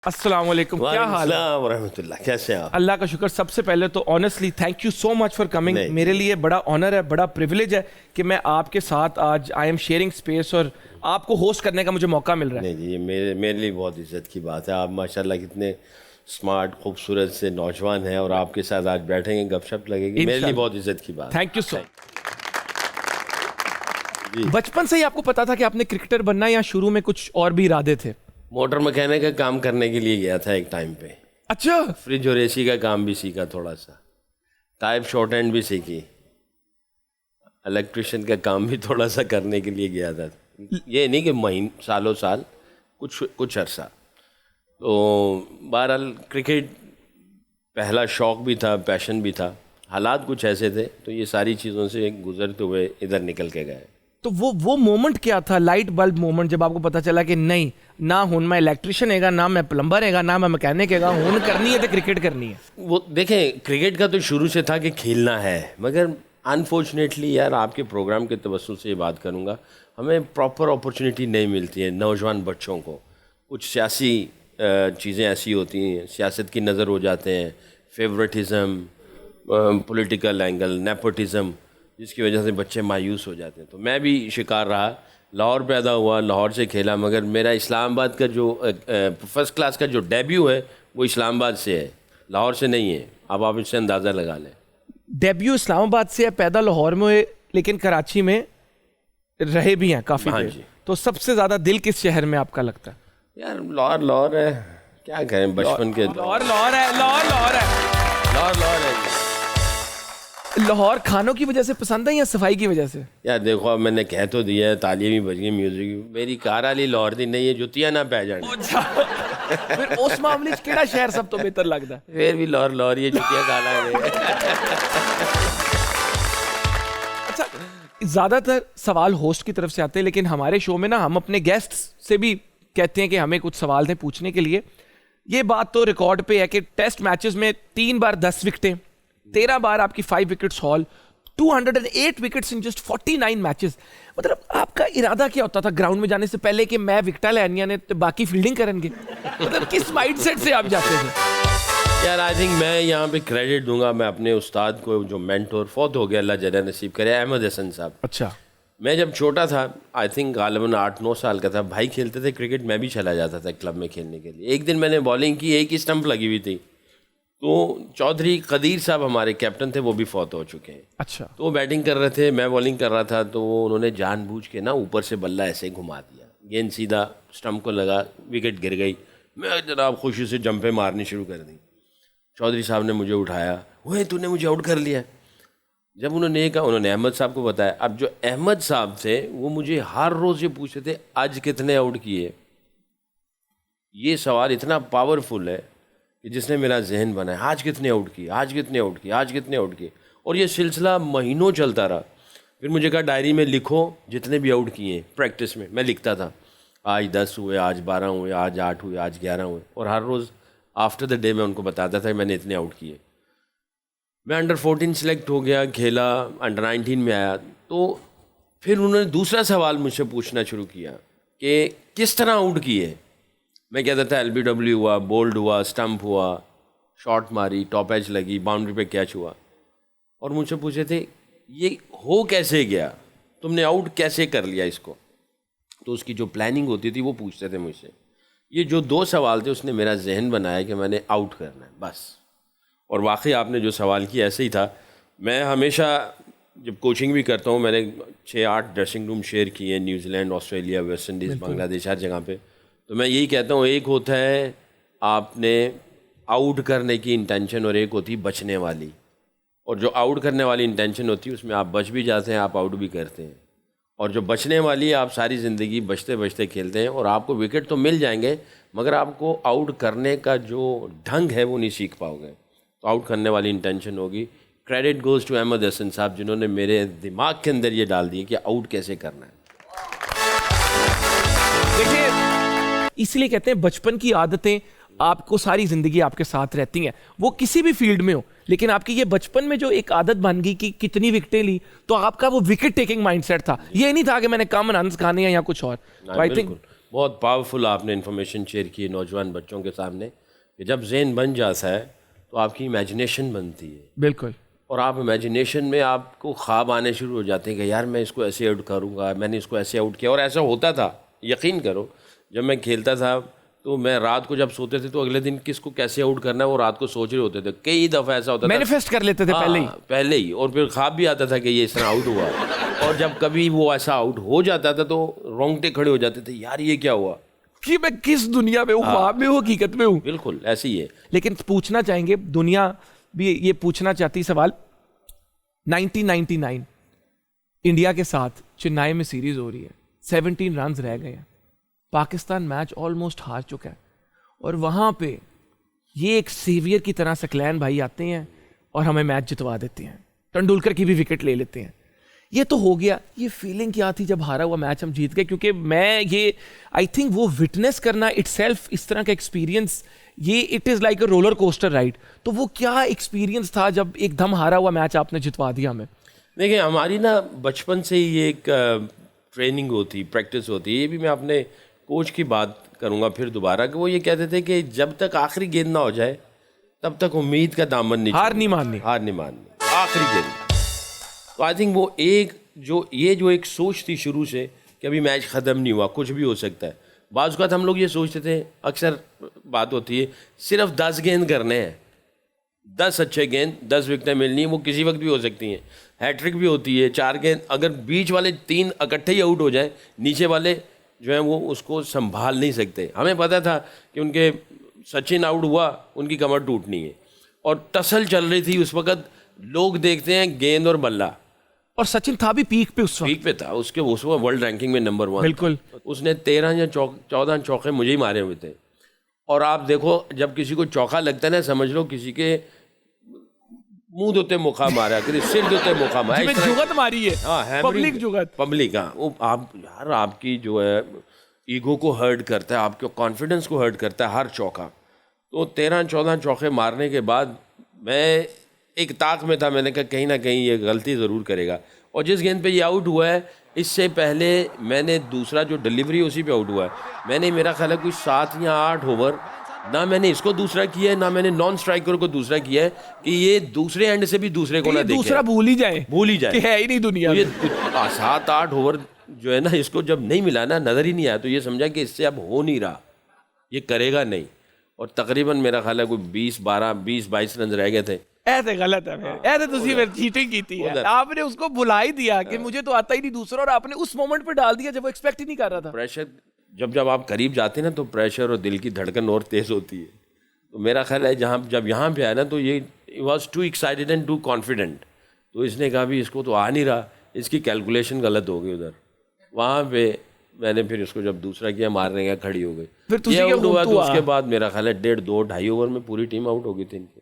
अस्सलाम वालेकुम, क्या हाल है? रहमतुल्लाह, कैसे हैं आप? अल्लाह का शुक्र। सबसे पहले तो honestly thank you so much for coming. मेरे लिए बड़ा ऑनर है, बड़ा प्रिविलेज है कि मैं आपके साथ आज आई एम शेयरिंग स्पेस और आपको होस्ट करने का मुझे मौका मिल रहा है। नहीं जी, ये मेरे लिए बहुत इज्जत की बात है। आप माशाल्लाह कितने स्मार्ट खूबसूरत से नौजवान हैं और आपके साथ आज बैठेंगे, गपशप लगेगी, मेरे लिए बहुत इज्जत की बात है। Thank you so. बचपन से ही आपको पता था कि आपने क्रिकेटर बनना है या शुरू में कुछ और भी इरादे थे? मोटर मैकेनिक का काम करने के लिए गया था एक टाइम पे। अच्छा। फ्रिज और एसी का काम भी सीखा थोड़ा सा, टाइप शॉर्ट हैंड भी सीखी, इलेक्ट्रिशियन का काम भी थोड़ा सा करने के लिए गया था। ये नहीं कि सालों साल, कुछ अरसा। तो बहरहाल क्रिकेट पहला शौक़ भी था, पैशन भी था। हालात कुछ ऐसे थे तो ये सारी चीज़ों से गुजरते हुए इधर निकल के गए। तो वो मोमेंट क्या था, लाइट बल्ब मोमेंट, जब आपको पता चला कि नहीं ना हुन मैं इलेक्ट्रिशियन हैगा, ना मैं प्लम्बर हैगा, ना मैं मैकेनिक हैगा, हुन करनी है तो क्रिकेट करनी है? वो देखें, क्रिकेट का तो शुरू से था कि खेलना है, मगर अनफॉर्चुनेटली यार आपके प्रोग्राम के तवस्सुल से ये बात करूँगा, हमें प्रॉपर अपॉर्चुनिटी नहीं मिलती है नौजवान बच्चों को। कुछ सियासी चीज़ें ऐसी होती हैं, सियासत की नज़र हो जाते हैं, फेवरेटिज़म, पॉलिटिकल एंगल, नेपोटिज़म, जिसकी वजह से बच्चे मायूस हो जाते हैं। तो मैं भी शिकार रहा। लाहौर पैदा हुआ, लाहौर से खेला, मगर मेरा इस्लामाबाद का जो फर्स्ट क्लास का जो डेब्यू है वो इस्लामाबाद से है, लाहौर से नहीं है। अब आप इससे अंदाज़ा लगा लें। डेब्यू इस्लामाबाद से है, पैदा लाहौर में हुए, लेकिन कराची में रहे भी हैं काफ़ी। हाँ जी। तो सबसे ज़्यादा दिल किस शहर में आपका लगता है? यार लाहौर है, क्या कहें, बचपन के लाहौर है। लाहौर खानों की वजह से पसंद है या सफाई की वजह से? यार देखो, अब मैंने कह तो दिया है, तालियां भी बज गई, म्यूजिक। मेरी कार वाली लाहौर दी नहीं है, जुतियां ना पै जाने। फिर उस मामले च केड़ा शहर सब तो बेहतर लगता है? फिर भी लाहौर ही है, जुतियां खा लांगे। अच्छा, ज़्यादातर सवाल होस्ट की तरफ से आते हैं, लेकिन हमारे शो में ना हम अपने गेस्ट से भी कहते हैं कि हमें कुछ सवाल थे पूछने के लिए। ये बात तो रिकॉर्ड पे है कि टेस्ट मैचेस में 3 बार 10 विकेटें, 13 बार आपकी 5 wickets hall, 208 wickets in just 49 matches. मतलब आपका इरादा क्या होता था ग्राउंड में जाने से पहले कि मैं विकेटा लैनिया ने तो बाकी फील्डिंग करेंगे? मतलब किस माइंडसेट से आप जाते थे? यार आई थिंक मैं यहाँ पे क्रेडिट दूंगा मैं अपने उस्ताद को, जो मेंटोर फौत हो गया, अल्लाह जरा नसीब करे, अहमद हसन साहब। अच्छा। मैं जब छोटा था, आई थिंक गालिबन 8-9 साल का था, भाई खेलते थे क्रिकेट, मैं भी चला जाता था क्लब में खेलने के लिए। एक दिन मैंने बॉलिंग की, एक ही स्टंप लगी हुई थी, तो चौधरी कदीर साहब हमारे कैप्टन थे, वो भी फौत हो चुके हैं। अच्छा। तो वो बैटिंग कर रहे थे, मैं बॉलिंग कर रहा था, तो उन्होंने जानबूझ के ना ऊपर से बल्ला ऐसे घुमा दिया, गेंद सीधा स्टंप को लगा, विकेट गिर गई। मैं जनाब खुशी से जंपे मारनी शुरू कर दी। चौधरी साहब ने मुझे उठाया, ओए तूने मुझे आउट कर लिया। जब उन्होंने कहा, उन्होंने अहमद साहब को बताया। अब जो अहमद साहब थे वो मुझे हर रोज़ ये पूछते थे, आज कितने आउट किए। ये सवाल इतना पावरफुल है कि जिसने मेरा जहन बनाया, आज कितने आउट किए, आज कितने आउट किए, आज कितने आउट किए। और ये सिलसिला महीनों चलता रहा। फिर मुझे कहा डायरी में लिखो जितने भी आउट किए। प्रैक्टिस में मैं लिखता था, आज 10 हुए, आज 12 हुए, आज 8 हुए, आज 11 हुए। और हर रोज़ आफ्टर द डे मैं उनको बताता था मैंने इतने आउट किए। मैं अंडर 14 सेलेक्ट हो गया, खेला, अंडर 19 में आया। तो फिर उन्होंने दूसरा सवाल मुझसे पूछना शुरू किया कि किस तरह आउट किए। मैं कहता था LBW हुआ, बोल्ड हुआ, स्टंप हुआ, शॉट मारी, टॉप एज लगी, बाउंड्री पे कैच हुआ। और मुझसे पूछे थे ये हो कैसे गया, तुमने आउट कैसे कर लिया इसको। तो उसकी जो प्लानिंग होती थी वो पूछते थे मुझसे। ये जो 2 सवाल थे उसने मेरा जहन बनाया कि मैंने आउट करना है बस। और वाकई आपने जो सवाल किया ऐसे ही था। मैं हमेशा जब कोचिंग भी करता हूँ, मैंने 6-8 ड्रेसिंग रूम शेयर किए, New Zealand, Australia, West Indies, Bangladesh, हर जगह पे। तो मैं यही कहता हूँ, एक होता है आपने आउट करने की इंटेंशन और एक होती बचने वाली। और जो आउट करने वाली इंटेंशन होती है उसमें आप बच भी जाते हैं, आप आउट भी करते हैं। और जो बचने वाली आप सारी ज़िंदगी बचते बचते खेलते हैं और आपको विकेट तो मिल जाएंगे मगर आपको आउट करने का जो ढंग है वो नहीं सीख पाओगे। तो आउट करने वाली इंटेंशन होगी। Credit goes to Ahmad Hasan साहब, जिन्होंने मेरे दिमाग के अंदर ये डाल दिए कि आउट कैसे करना है। देखिए, इसलिए कहते हैं बचपन की आदतें आपको सारी ज़िंदगी आपके साथ रहती हैं, वो किसी भी फील्ड में हो। लेकिन आपकी ये बचपन में जो एक आदत बन गई कि कितनी विकेटें ली, तो आपका वो विकेट टेकिंग माइंडसेट था। ये नहीं था कि मैंने कम रन खाने हैं या कुछ और। तो आई थिंक बहुत पावरफुल आपने इन्फॉर्मेशन शेयर की नौजवान बच्चों के सामने कि जब जहन बन जाता है तो आपकी इमेजिनेशन बनती है, बिल्कुल। और आप इमेजिनेशन में आपको ख्वाब आने शुरू हो जाते हैं कि यार मैं इसको ऐसे आउट करूँगा, मैंने इसको ऐसे आउट किया। और ऐसा होता था, यकीन करो, जब मैं खेलता था तो मैं रात को जब सोते थे तो अगले दिन किसको कैसे आउट करना है वो रात को सोच रहे होते थे। कई दफ़ा ऐसा होता था, मैनिफेस्ट कर लेते थे पहले ही, और फिर ख्वाब भी आता था कि ये इस तरह आउट हुआ। और जब कभी वो ऐसा आउट हो जाता था तो रोंगटे खड़े हो जाते थे, यार ये क्या हुआ, कि मैं किस दुनिया में हूँ, ख्वाब में हूँ, हकीकत में हूँ। बिल्कुल ऐसे ही है। लेकिन पूछना चाहेंगे, दुनिया भी ये पूछना चाहती सवाल, 1999 इंडिया के साथ चेन्नई में सीरीज हो रही है, 17 रन रह गए हैं, पाकिस्तान मैच ऑलमोस्ट हार चुका है, और वहां पे ये एक सेवियर की तरह सकलैन भाई आते हैं और हमें मैच जितवा देते हैं, तेंदुलकर की भी विकेट ले लेते हैं। ये तो हो गया। ये फीलिंग क्या थी जब हारा हुआ मैच हम जीत गए? क्योंकि मैं ये आई थिंक वो विटनेस करना इटसेल्फ, इस तरह का एक्सपीरियंस, ये it is like a roller coaster ride. तो वो क्या एक्सपीरियंस था जब एकदम हारा हुआ मैच आपने जितवा दिया हमें? देखिए, हमारी ना बचपन से ही ये एक ट्रेनिंग होती, प्रैक्टिस होती है। ये भी मैं अपने कोच की बात करूँगा फिर दोबारा, कि वो ये कहते थे कि जब तक आखिरी गेंद ना हो जाए तब तक उम्मीद का दामन नहीं हार नहीं माननी, आखिरी गेंद। तो आई थिंक वो एक जो एक सोच थी शुरू से कि अभी मैच ख़त्म नहीं हुआ, कुछ भी हो सकता है। बाज़ वक़्त हम लोग ये सोचते थे, अक्सर बात होती है, सिर्फ 10 गेंद करने हैं, 10 अच्छे गेंद, 10 विकेटें मिलनी, वो किसी वक्त भी हो सकती हैं, हैट्रिक भी होती है। 4 गेंद अगर बीच वाले 3 इकट्ठे ही आउट हो जाएं, नीचे वाले जो हैं वो उसको संभाल नहीं सकते। हमें पता था कि उनके सचिन आउट हुआ, उनकी कमर टूटनी है, और टसल चल रही थी उस वक़्त। लोग देखते हैं गेंद और बल्ला, और सचिन था भी पीक पे, उस वक्त पीक पे था, उसके उस वक्त वर्ल्ड रैंकिंग में नंबर 1। बिल्कुल। उसने 13 या 14 चौके मुझे ही मारे हुए थे। और आप देखो, जब किसी को चौका लगता है ना, समझ लो किसी के मुंह दोते मुखा मारा, किसी सिर दोते मुखा मारा, जुगत मारी है। हाँ, पब्लिक जुगत, पब्लिक। हाँ, वो आप यार, आपकी जो है ईगो को हर्ट करता है, आपके कॉन्फिडेंस को हर्ट करता है हर चौका। तो 13-14 चौके मारने के बाद मैं एक ताक में था, मैंने कहा कहीं ना कहीं ये गलती ज़रूर करेगा। और जिस गेंद पे ये आउट हुआ है, इससे पहले मैंने दूसरा जो डिलीवरी उसी पे आउट हुआ है, मैंने मेरा ख्याल है कोई 7 या 8 ओवर ना मैंने इसको दूसरा किया है, ना मैंने नॉन स्ट्राइकर को दूसरा किया है, कि ये दूसरे एंड से भी दूसरे को ना देखे, दूसरा भूल ही जाए कि है ही नहीं दुनिया। तो ये 7-8 ओवर जो है ना, इसको जब नहीं मिला ना, नज़र ही नहीं आया, तो ये समझा कि इससे अब हो नहीं रहा, ये करेगा नहीं। और तकरीबन मेरा ख्याल है कोई 20-22 रन रह गए थे। ऐसे गलत है फिर, ऐसे तुसी फिर चीटिंग की थी, आपने उसको भुला ही दिया कि मुझे तो आता ही नहीं दूसरा, और आपने उस मोमेंट पे डाल दिया जब वो एक्सपेक्ट ही नहीं कर रहा था। प्रेशर जब आप करीब जाते हैं ना, तो प्रेशर और दिल की धड़कन और तेज़ होती है। तो मेरा ख्याल है जब यहाँ पे आया ना, तो ये was too excited and too confident. तो इसने कहा भी इसको तो आ नहीं रहा, इसकी कैलकुलेशन गलत हो गई उधर। वहाँ पे मैंने फिर इसको जब दूसरा किया, मारने का खड़ी हो गई, फिर ये आउट हुआ। तो उसके बाद मेरा ख्याल है 1.5-2-2.5 ओवर में पूरी टीम आउट हो गई थी इनकी।